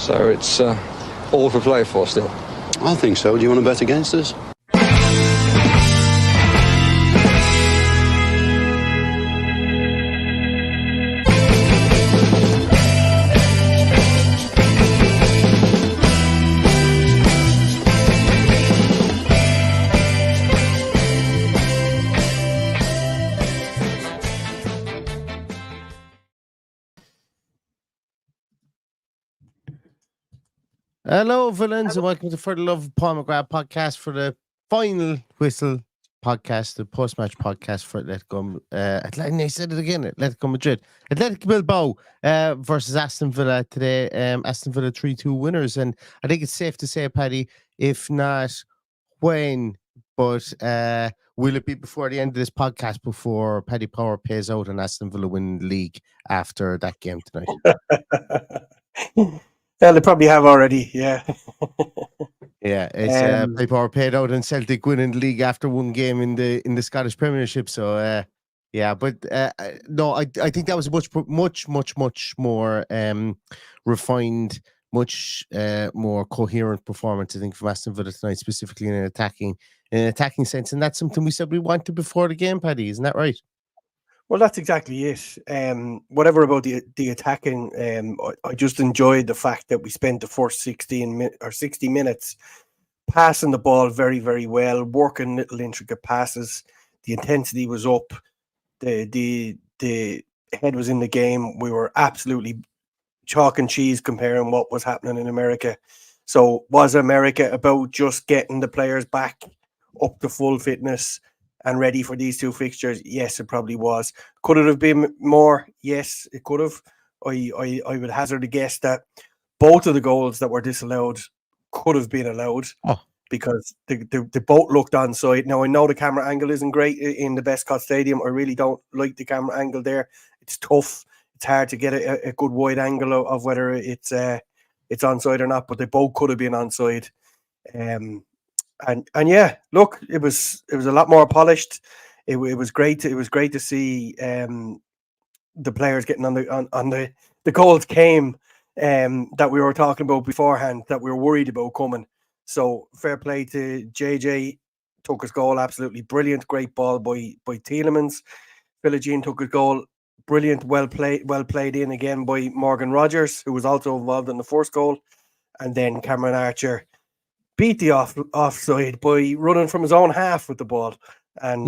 So it's all to play for still. I think so. Do you want to bet against us? Hello, villains, and welcome to For the Love of Paul McGrath podcast for the final whistle podcast, the post-match podcast for Atletico. I said it again, Atletico Madrid. Athletic Bilbao versus Aston Villa today. Aston Villa 3-2 winners, and I think it's safe to say, Paddy, if not when, but will it be before the end of this podcast, before Paddy Power pays out and Aston Villa win the league after that game tonight? Well, they probably have already, yeah. Yeah, it's Paddy Power paid out and Celtic winning the league after one game in the Scottish Premiership. So yeah, but no, I think that was a much more refined, much more coherent performance, I think, from Aston Villa tonight, specifically in an attacking sense, and that's something we said we wanted before the game, Paddy. Isn't that right? Well, that's exactly it. Whatever about the attacking, I just enjoyed the fact that we spent the first 60 minutes passing the ball very, very well, working little intricate passes. The intensity was up. The head was in the game. We were absolutely chalk and cheese comparing what was happening in America. So was America about just getting the players back up to full fitness and ready for these two fixtures? Yes, it probably was. Could it have been more? Yes, it could have. I would hazard a guess that both of the goals that were disallowed could have been allowed because they both looked onside. Now, I know the camera angle isn't great in the Best Cot Stadium. I really don't like the camera angle there. It's tough. It's hard to get a good wide angle of whether it's onside or not, but they both could have been onside. And yeah, look, it was a lot more polished. It was great. It was great to see the players getting on the goals came that we were talking about beforehand, that we were worried about coming. So fair play to JJ, took his goal absolutely brilliant. Great ball by Tielemans. Philogene took his goal brilliant. Well played in again by Morgan Rogers, who was also involved in the first goal, and then Cameron Archer beat the offside by running from his own half with the ball, and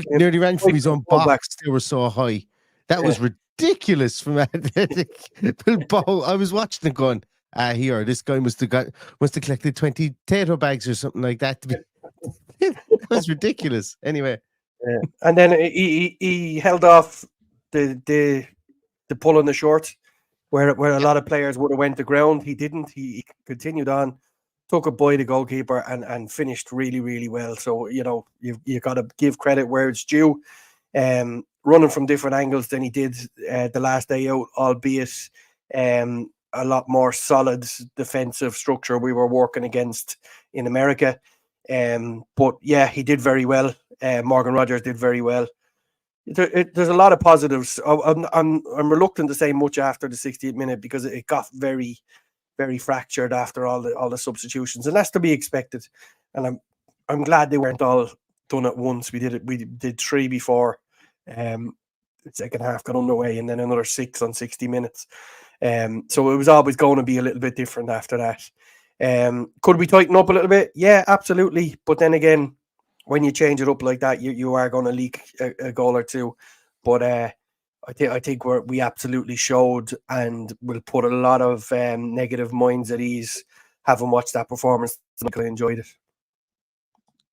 nearly ran from his own box. They were so high. That was ridiculous from Athletic Bilbao. I was watching it going, here, this guy must have collected 20 potato bags or something like that. That was ridiculous. Anyway, and then he held off the pull on the short, where a lot of players would have went to ground. He didn't. He continued on. Took it by the goalkeeper and finished really, really well. So, you know, you got to give credit where it's due. Running from different angles than he did the last day out, albeit a lot more solid defensive structure we were working against in America. But yeah, he did very well. Morgan Rogers did very well. There's a lot of positives. I'm reluctant to say much after the 60th minute because it got very, very fractured after all the substitutions, and that's to be expected. And I'm glad they weren't all done at once. We did 3 before the second half got underway, and then another 6 on 60 minutes. So it was always going to be a little bit different after that. Could we tighten up a little bit? Yeah, absolutely. But then again, when you change it up like that, you are going to leak a goal or two. But I think we absolutely showed, and will put a lot of negative minds at ease having watched that performance. I enjoyed it.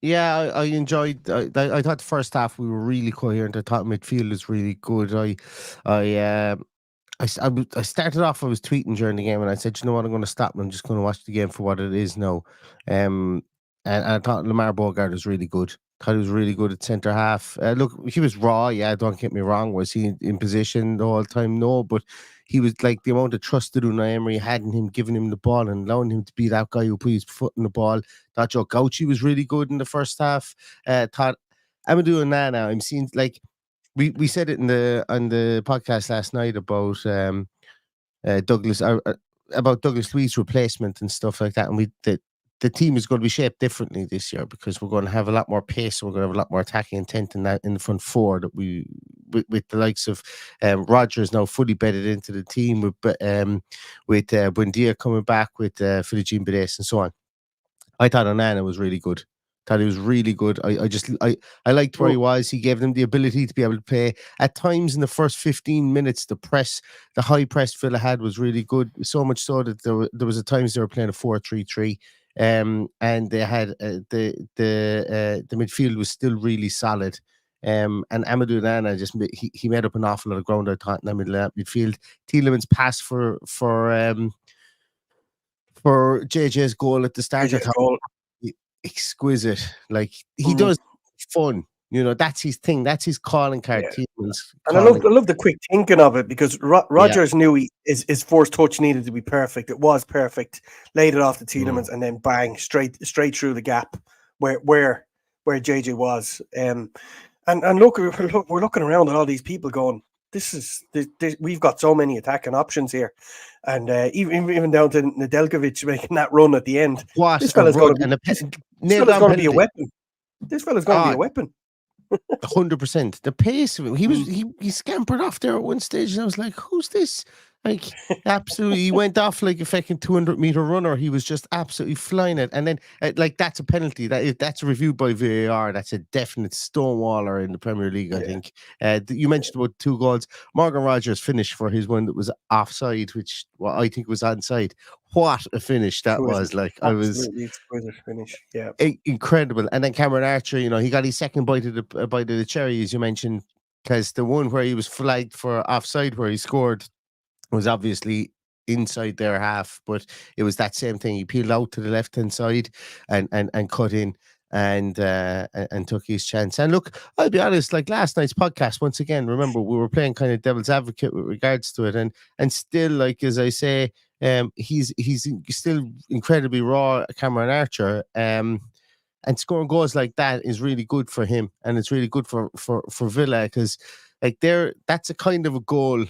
Yeah, I enjoyed. I thought the first half we were really coherent. I thought midfield was really good. I started off. I was tweeting during the game, and I said, "You know what? I'm going to stop. And I'm just going to watch the game for what it is now." And I thought Lamar Bogart was really good. Thought he was really good at centre half. Look, he was raw. Yeah, don't get me wrong. Was he in position the whole time? No, but he was like the amount of trust that Unai Emery had in him, giving him the ball and allowing him to be that guy who put his foot in the ball. Thought Joe Gauchi was really good in the first half. Thought Amadou Onana, I'm seeing like we said it on the podcast last night about Douglas. about Douglas Luiz's replacement and stuff like that, and the team is going to be shaped differently this year because we're going to have a lot more pace. We're going to have a lot more attacking intent in the front four that we with the likes of Rodgers now fully bedded into the team with Buendia coming back with Philogene Bides and so on. I thought Onana was really good. Thought he was really good. I liked where he was. He gave them the ability to be able to play. At times in the first 15 minutes, the high press Villa had was really good. So much so that there was at times they were playing a 4-3-3. And they had the midfield was still really solid. And Amadou Onana he made up an awful lot of ground, I thought, in the middle of that midfield. Tielemans passed for JJ's goal at the start. I thought exquisite. Like he does fun. That's his thing. That's his calling card. Yeah. Tielemans And I love the quick thinking of it because Rodgers knew his first touch needed to be perfect. It was perfect. Laid it off to Tielemans and then bang straight through the gap where JJ was. And look, we're looking around at all these people going, this we've got so many attacking options here, and even down to Nedeljkovic making that run at the end. This fella's going to be a weapon. This fella's going to be a weapon. 100%. The pace of it. He scampered off there at one stage, and I was like, "Who's this?" Like, absolutely, he went off like a fucking 200-meter runner. He was just absolutely flying it. And then, like, that's a penalty. That's reviewed by VAR. That's a definite stonewaller in the Premier League, I think. You mentioned about 2 goals. Morgan Rodgers finished for his one that was offside, which I think was onside. What a finish that was! Like, absolutely exquisite finish. Yeah, incredible. And then Cameron Archer, he got his second bite of the cherry, as you mentioned, because the one where he was flagged for offside, where he scored, was obviously inside their half, but it was that same thing. He peeled out to the left hand side and cut in and took his chance. And look, I'll be honest, like last night's podcast, once again, remember we were playing kind of devil's advocate with regards to it, and still, like as I say, he's still incredibly raw, Cameron Archer. And scoring goals like that is really good for him, and it's really good for Villa, because like that's a kind of a goal.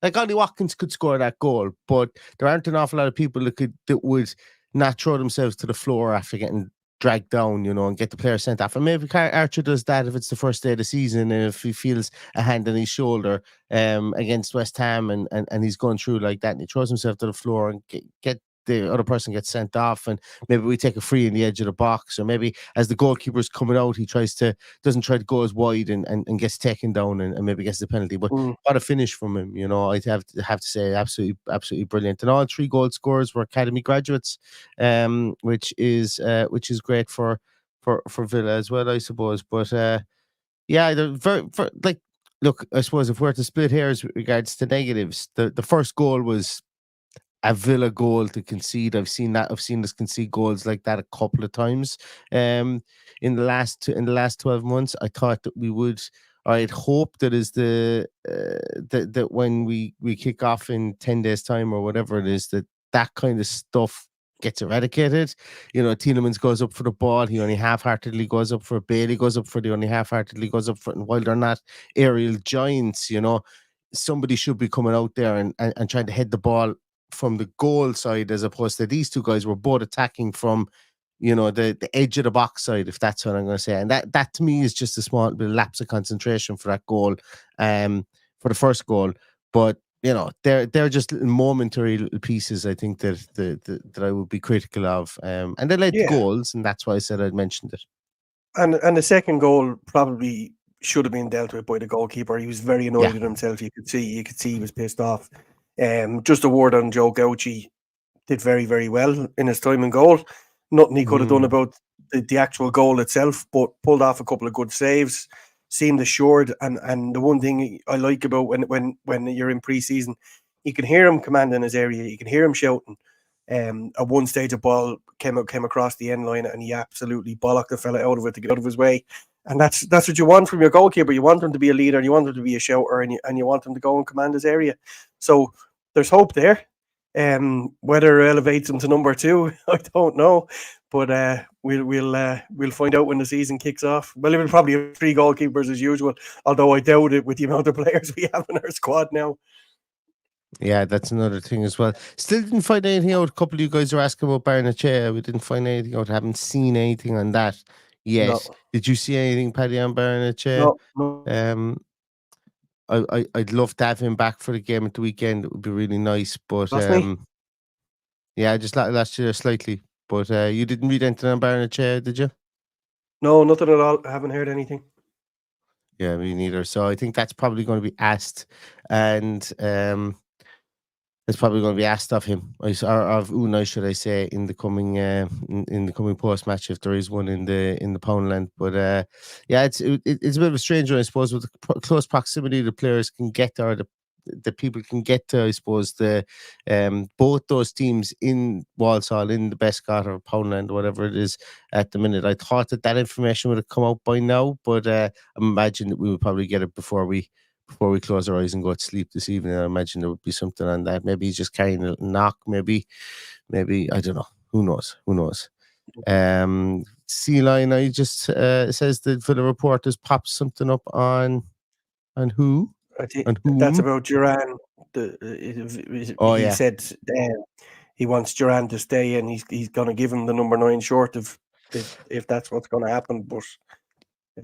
Like Ollie Watkins could score that goal, but there aren't an awful lot of people that would not throw themselves to the floor after getting dragged down, and get the player sent off. And maybe Archer does that if it's the first day of the season, and if he feels a hand on his shoulder against West Ham, and he's going through like that, and he throws himself to the floor and get the other person gets sent off, and maybe we take a free in the edge of the box, or maybe as the goalkeeper's coming out, he doesn't try to go as wide and gets taken down and maybe gets the penalty. But what a finish from him, I'd have to say absolutely brilliant. And all 3 goal scorers were academy graduates, which is great for Villa as well, I suppose. But they're very, very, like, look, I suppose if we're to split hairs with regards to negatives, the first goal was a Villa goal to concede. I've seen us concede goals like that a couple of times in the last 12 months. I thought that we would, or I'd hope that is that when we kick off in 10 days time or whatever it is, that kind of stuff gets eradicated. Tielemans goes up for the ball, he only half-heartedly goes up for it. Bailey goes up for it, he only half-heartedly goes up for it. And while they're not aerial giants, somebody should be coming out there and trying to head the ball from the goal side, as opposed to these 2 guys were both attacking from the edge of the box side, if that's what I'm going to say. And that to me is just a small bit of lapse of concentration for that goal, for the first goal. But they're just momentary little pieces, I think, that I would be critical of, and they led to goals, and that's why I said I'd mentioned it. And the second goal probably should have been dealt with by the goalkeeper. He was very annoyed at himself. You could see he was pissed off. Just a word on Joe Gauci. Did very, very well in his time in goal. Nothing he could have done about the actual goal itself, but pulled off a couple of good saves, seemed assured. And the one thing I like about when you're in pre-season, you can hear him commanding his area, you can hear him shouting. At one stage, a ball came across the end line, and he absolutely bollocked the fella out of it to get out of his way. And that's what you want from your goalkeeper. You want him to be a leader, you want him to be a shouter, and you want him to go and command his area. So there's hope there. Whether it elevates him to number 2, I don't know, but we'll find out when the season kicks off. Well, it will probably have 3 goalkeepers as usual, although I doubt it with the amount of players we have in our squad now. Yeah, that's another thing as well. Still didn't find anything out. A couple of you guys are asking about Barnechea. We didn't find anything out. Haven't seen anything on that yet. No, Did you see anything, Paddy, on Barnechea? no, no. Um, I'd love to have him back for the game at the weekend. It would be really nice. But Lost me? yeah, I just lost you slightly. But you didn't read anything on Barnechea, did you? No, nothing at all. I haven't heard anything. Yeah, me neither. So I think that's probably going to be asked, and it's probably going to be asked of him, or of Unai, should I say, in the coming in the coming post match if there is one in the Poundland. But yeah, it's a bit of a strange one, I suppose, with the close proximity the players can get, or the people can get to. I suppose the both those teams in Walsall, in the Bescott or Poundland, whatever it is at the minute. I thought that information would have come out by now, but I imagine that we would probably get it before we close our eyes and go to sleep this evening. I imagine there would be something on that. Maybe he's just carrying a little knock. Maybe I don't know. Who knows? Sea Lion, I just says that for the reporters popped something up on who? I think On that's whom? about Duran. Oh He yeah. said he wants Duran to stay, and he's going to give him the number 9 short if that's what's going to happen. But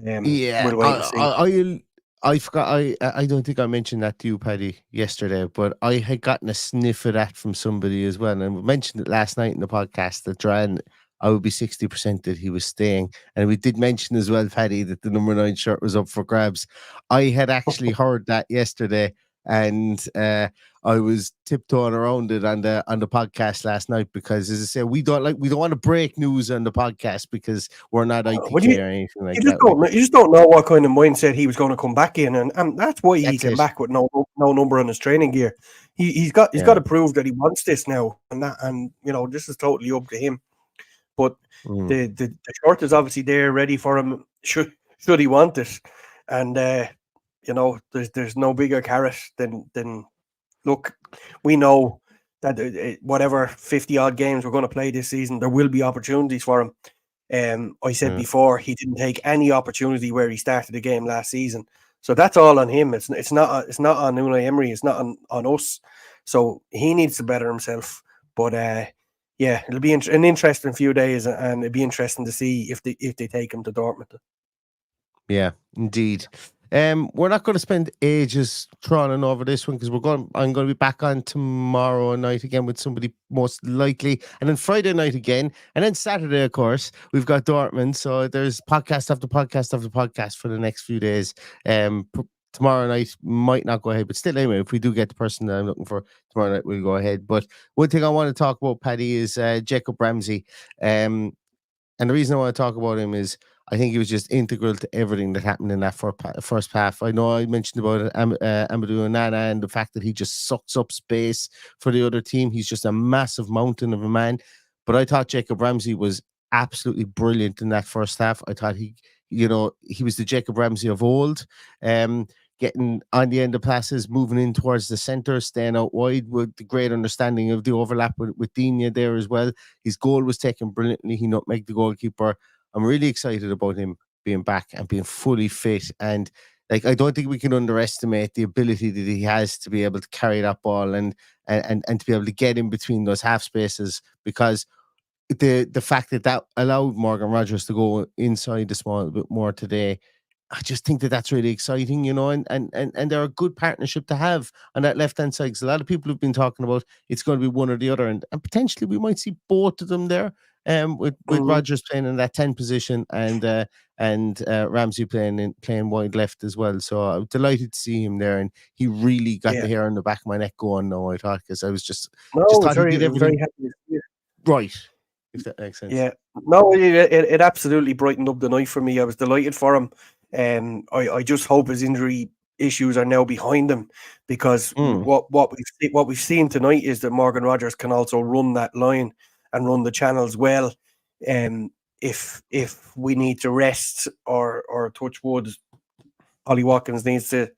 Yeah, we'll wait and see. I forgot. I don't think I mentioned that to you, Paddy, yesterday. But I had gotten a sniff of that from somebody as well, and we mentioned it last night in the podcast that Duran, I would be 60% that he was staying, and we did mention as well, Paddy, that the number 9 shirt was up for grabs. I had actually heard that yesterday, and I was tiptoeing around it on the podcast last night because, as I say, we don't want to break news on the podcast because we're not Well, ITK or anything like that. you just don't know what kind of mindset he was going to come back in, and that's why he That's came it. back with no number on his training gear. He's got to prove that he wants this now, and this is totally up to him. But the short is obviously there, ready for him. Should he want it? And there's no bigger carrot than look. We know that whatever 50 odd games we're going to play this season, there will be opportunities for him. I said before, he didn't take any opportunity where he started the game last season, so that's all on him. It's not on Unai Emery. It's not on us. So he needs to better himself. But yeah, it'll be an interesting few days, and it'll be interesting to see if they take him to Dortmund. Yeah, indeed. We're not going to spend ages trawling over this one because I'm going to be back on tomorrow night again with somebody most likely, and then Friday night again, and then Saturday, of course, we've got Dortmund. So there's podcast after podcast after podcast for the next few days. Tomorrow night might not go ahead, but still, anyway, if we do get the person that I'm looking for tomorrow night, we'll go ahead. But one thing I want to talk about, Paddy, is Jacob Ramsey. And the reason I want to talk about him is I think he was just integral to everything that happened in that first half. I know I mentioned about Amadou Onana and the fact that he just sucks up space for the other team. He's just a massive mountain of a man. But I thought Jacob Ramsey was absolutely brilliant in that first half. I thought he was the Jacob Ramsey of old. Getting on the end of passes, moving in towards the centre, staying out wide with the great understanding of the overlap with Digne there as well. His goal was taken brilliantly. He nutmegged the goalkeeper. I'm really excited about him being back and being fully fit. And I don't think we can underestimate the ability that he has to be able to carry that ball and to be able to get in between those half spaces, because the fact that allowed Morgan Rogers to go inside the small a bit more today, I just think that that's really exciting, and they're a good partnership to have on that left-hand side. Because a lot of people have been talking about it's going to be one or the other, and potentially we might see both of them there. With Rogers playing in that 10 position and Ramsey playing wide left as well. So I'm delighted to see him there, and he really got the hair on the back of my neck going now, I thought, because I was just thought he did everything very happy to see it. Right, if that makes sense. Yeah, no, it absolutely brightened up the night for me. I was delighted for him. I just hope his injury issues are now behind him, because what we've seen tonight is that Morgan Rogers can also run that line and run the channels well. If we need to rest or touch wood, Ollie Watkins needs to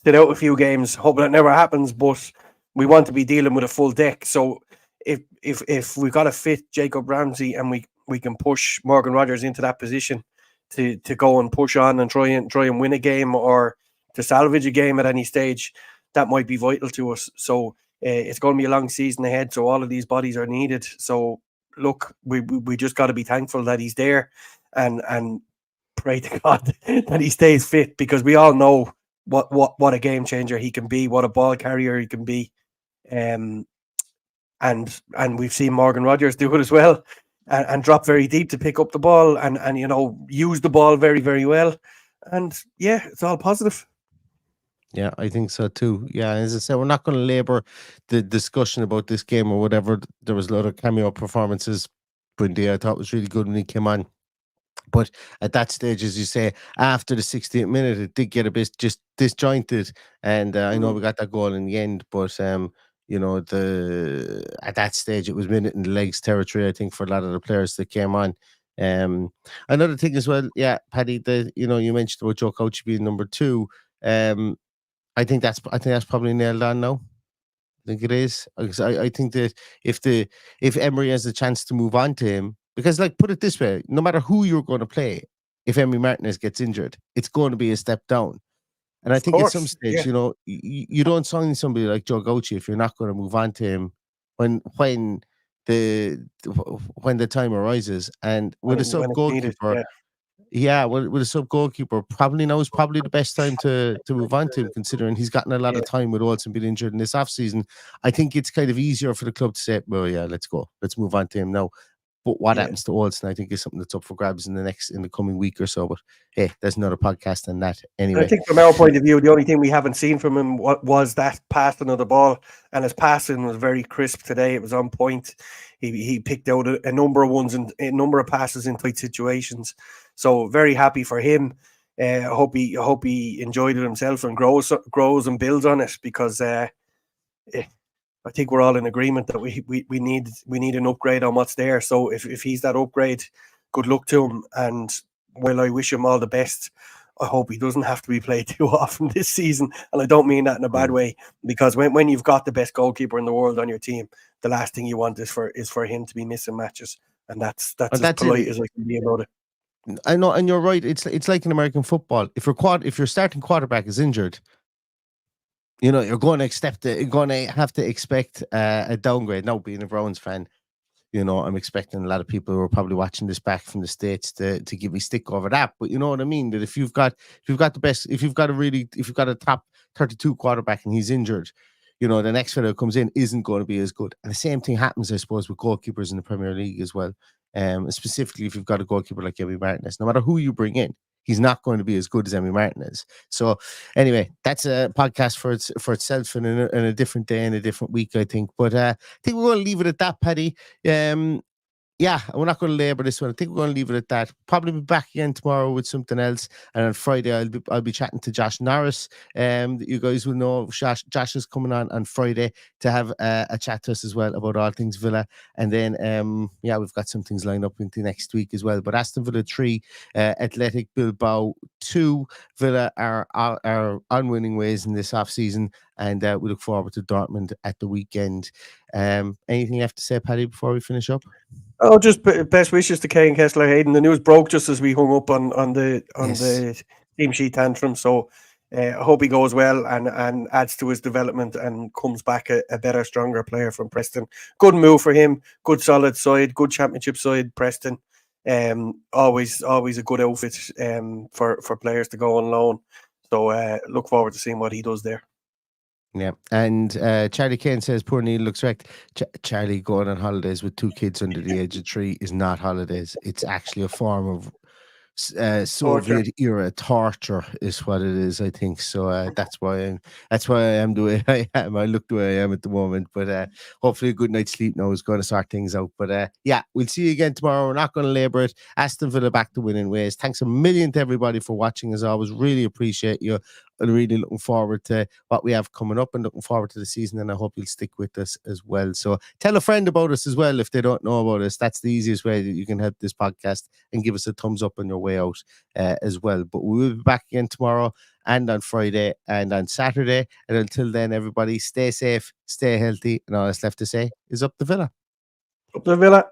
sit out a few games. Hope that never happens, but we want to be dealing with a full deck. So if we've got to fit Jacob Ramsey and we can push Morgan Rogers into that position to go and push on and try and win a game or to salvage a game at any stage, that might be vital to us. So It's going to be a long season ahead, so all of these bodies are needed. So look, we just got to be thankful that he's there, and pray to God that he stays fit, because we all know what a game changer he can be, what a ball carrier he can be. And we've seen Morgan Rogers do it as well, and drop very deep to pick up the ball, and use the ball very, very well. And yeah, it's all positive. Yeah, I think so too. Yeah, as I said, we're not going to labour the discussion about this game or whatever. There was a lot of cameo performances. Bundy, I thought, was really good when he came on. But at that stage, as you say, after the 68th minute, it did get a bit just disjointed. And I know we got that goal in the end, but at that stage, it was minute in the legs territory, I think, for a lot of the players that came on. Another thing as well, yeah, Paddy, you mentioned about Joe Couch being number 2. I think that's probably nailed on now. I think it is, because I think that if Emery has a chance to move on to him, because put it this way, no matter who you're going to play, if Emery Martinez gets injured, it's going to be a step down. And I think at some stage, you don't sign somebody like Joe Gauchi if you're not going to move on to him when the time arises. And with a sub goalkeeper. Yeah, well, with a sub goalkeeper, now is probably the best time to move on to him, considering he's gotten a lot of time with Olsen being injured in this off season. I think it's kind of easier for the club to say, well, yeah, let's go. Let's move on to him now. But what happens to Olsen, I think, is something that's up for grabs in the coming week or so. But hey, there's another podcast on that anyway. I think from our point of view, the only thing we haven't seen from him was that passing of the ball, and his passing was very crisp today. It was on point. He picked out a number of ones and a number of passes in tight situations. So very happy for him. I hope he enjoyed it himself and grows and builds on it, because I think we're all in agreement that we need an upgrade on what's there. So if he's that upgrade, good luck to him. And while I wish him all the best, I hope he doesn't have to be played too often this season. And I don't mean that in a bad way, because when you've got the best goalkeeper in the world on your team, the last thing you want is for him to be missing matches. And that's as polite as I can be about it. I know, and you're right. It's like in American football. If your starting quarterback is injured, you're going to have to expect a downgrade. Now, being a Browns fan, I'm expecting a lot of people who are probably watching this back from the States to give me stick over that. But you know what I mean? That if you've got a top 32 quarterback and he's injured, the next fellow who comes in isn't going to be as good. And the same thing happens, I suppose, with goalkeepers in the Premier League as well. Specifically, if you've got a goalkeeper like Emery Martinez, no matter who you bring in, he's not going to be as good as Emery Martinez. So anyway, that's a podcast for itself in a different day and a different week, I think. But I think we're going to leave it at that, Paddy. Yeah, we're not going to labour this one. I think we're going to leave it at that. Probably be back again tomorrow with something else. And on Friday, I'll be chatting to Josh Norris. You guys will know Josh is coming on Friday to have a chat to us as well about all things Villa. And then, we've got some things lined up into next week as well. But Aston Villa 3, Athletic Bilbao 2. Villa are on winning ways in this off-season. And we look forward to Dortmund at the weekend. Anything you have to say, Paddy, before we finish up? Oh, just best wishes to Kane Kessler Hayden. The news broke just as we hung up on the team sheet tantrum. So I hope he goes well and adds to his development and comes back a better, stronger player from Preston. Good move for him. Good solid side. Good championship side. Preston. Always a good outfit for players to go on loan. So look forward to seeing what he does there. Yeah, and Charlie Kane says poor Neil looks wrecked. Charlie going on holidays with 2 kids under the age of 3 is not holidays. It's actually a form of Soviet era torture is what it is, I think. So that's why I am the way I am. I look the way I am at the moment. But hopefully a good night's sleep now is going to sort things out. But we'll see you again tomorrow. We're not going to labour it. Aston Villa back to winning ways. Thanks a million to everybody for watching, as always. Really appreciate you. And really looking forward to what we have coming up and looking forward to the season. And I hope you'll stick with us as well. So tell a friend about us as well if they don't know about us. That's the easiest way that you can help this podcast, and give us a thumbs up on your way out as well. But we will be back again tomorrow and on Friday and on Saturday. And until then, everybody stay safe, stay healthy. And all that's left to say is up the Villa. Up the Villa.